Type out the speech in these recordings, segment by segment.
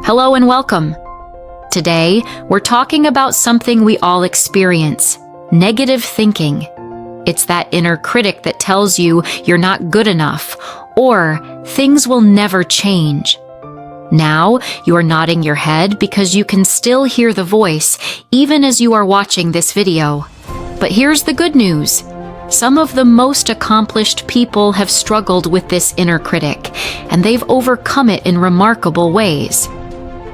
Hello and welcome. Today, we're talking about something we all experience: negative thinking. It's that inner critic that tells you you're not good enough or things will never change. Now, you're nodding your head because you can still hear the voice even as you are watching this video. But here's the good news. Some of the most accomplished people have struggled with this inner critic, and they've overcome it in remarkable ways.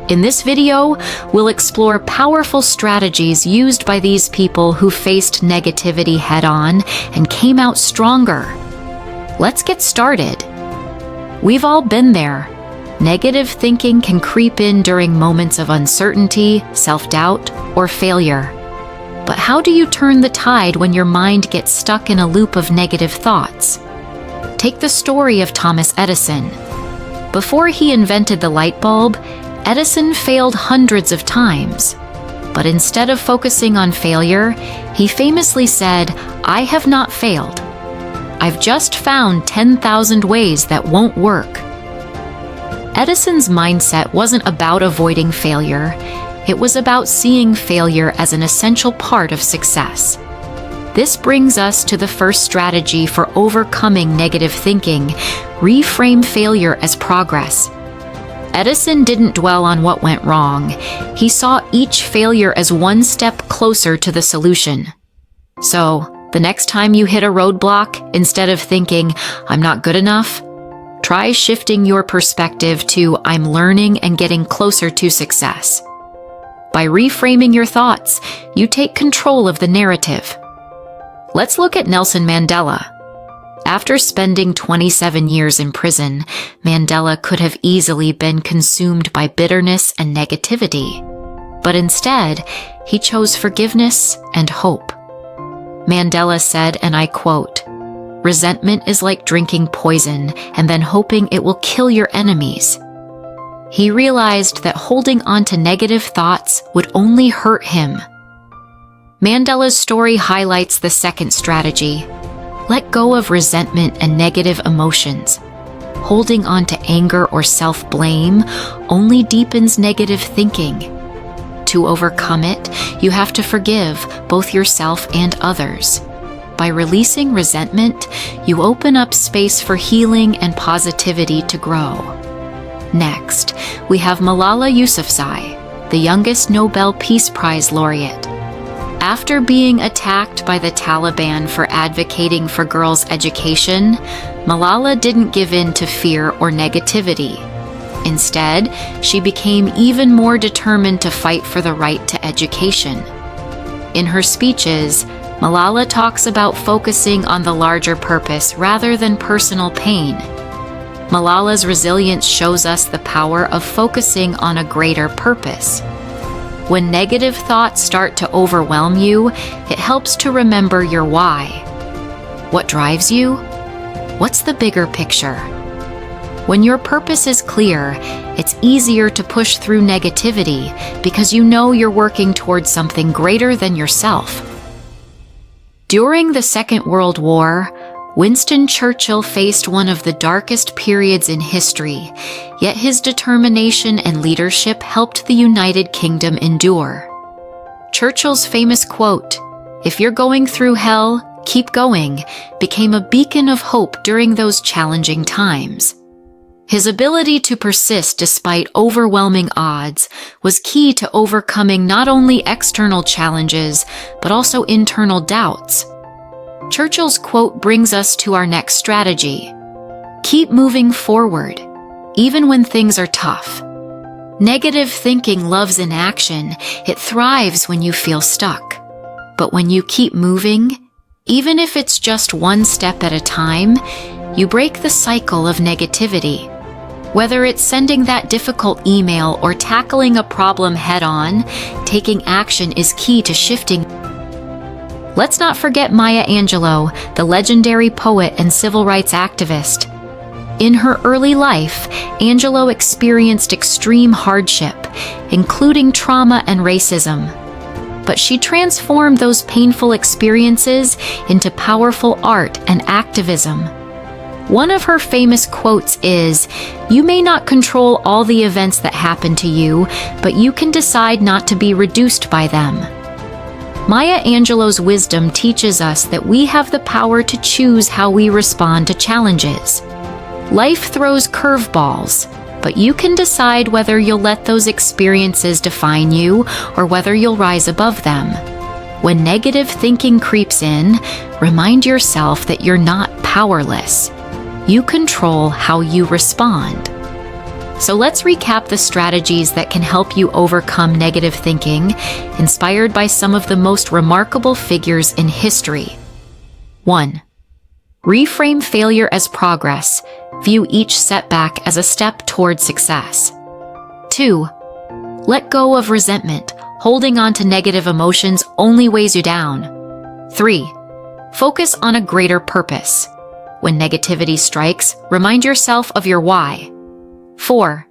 In this video, we'll explore powerful strategies used by these people who faced negativity head-on and came out stronger. Let's get started. We've all been there. Negative thinking can creep in during moments of uncertainty, self-doubt, or failure. But how do you turn the tide when your mind gets stuck in a loop of negative thoughts? Take the story of Thomas Edison. Before he invented the light bulb, Edison failed hundreds of times. But instead of focusing on failure, he famously said, "I have not failed. I've just found 10,000 ways that won't work." Edison's mindset wasn't about avoiding failure. It was about seeing failure as an essential part of success. This brings us to the first strategy for overcoming negative thinking: reframe failure as progress. Edison didn't dwell on what went wrong. He saw each failure as one step closer to the solution. So, the next time you hit a roadblock, instead of thinking, "I'm not good enough," try shifting your perspective to "I'm learning and getting closer to success." By reframing your thoughts, you take control of the narrative. Let's look at Nelson Mandela. After spending 27 years in prison, Mandela could have easily been consumed by bitterness and negativity. But instead, he chose forgiveness and hope. Mandela said, and I quote, "Resentment is like drinking poison and then hoping it will kill your enemies." He realized that holding on to negative thoughts would only hurt him. Mandela's story highlights the second strategy. Let go of resentment and negative emotions. Holding on to anger or self-blame only deepens negative thinking. To overcome it, you have to forgive both yourself and others. By releasing resentment, you open up space for healing and positivity to grow. Next, we have Malala Yousafzai, the youngest Nobel Peace Prize laureate. After being attacked by the Taliban for advocating for girls' education, Malala didn't give in to fear or negativity. Instead, she became even more determined to fight for the right to education. In her speeches, Malala talks about focusing on the larger purpose rather than personal pain. Malala's resilience shows us the power of focusing on a greater purpose. When negative thoughts start to overwhelm you, it helps to remember your why. What drives you? What's the bigger picture? When your purpose is clear, it's easier to push through negativity because you know you're working towards something greater than yourself. During the Second World War, Winston Churchill faced one of the darkest periods in history, yet his determination and leadership helped the United Kingdom endure. Churchill's famous quote, "If you're going through hell, keep going," became a beacon of hope during those challenging times. His ability to persist despite overwhelming odds was key to overcoming not only external challenges, but also internal doubts. Churchill's quote brings us to our next strategy. Keep moving forward, even when things are tough. Negative thinking loves inaction. It thrives when you feel stuck. But when you keep moving, even if it's just one step at a time, you break the cycle of negativity. Whether it's sending that difficult email or tackling a problem head-on, taking action is key to shifting. Let's not forget Maya Angelou, the legendary poet and civil rights activist. In her early life, Angelou experienced extreme hardship, including trauma and racism. But she transformed those painful experiences into powerful art and activism. One of her famous quotes is, "You may not control all the events that happen to you, but you can decide not to be reduced by them." Maya Angelou's wisdom teaches us that we have the power to choose how we respond to challenges. Life throws curveballs, but you can decide whether you'll let those experiences define you or whether you'll rise above them. When negative thinking creeps in, remind yourself that you're not powerless. You control how you respond. So let's recap the strategies that can help you overcome negative thinking, inspired by some of the most remarkable figures in history. 1. Reframe failure as progress. View each setback as a step toward success. 2. Let go of resentment. Holding on to negative emotions only weighs you down. 3. Focus on a greater purpose. When negativity strikes, remind yourself of your why. 4.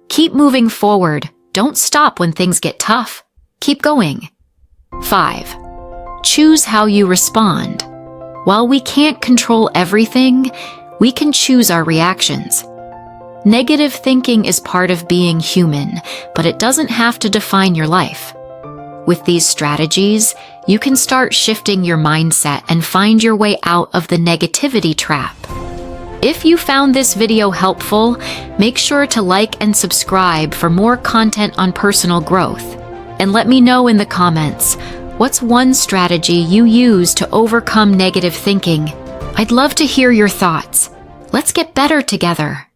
Keep moving forward. Don't stop when things get tough. Keep going. 5. Choose how you respond. While we can't control everything, we can choose our reactions. Negative thinking is part of being human, but it doesn't have to define your life. With these strategies, you can start shifting your mindset and find your way out of the negativity trap. If you found this video helpful, make sure to like and subscribe for more content on personal growth. And let me know in the comments, what's one strategy you use to overcome negative thinking? I'd love to hear your thoughts. Let's get better together.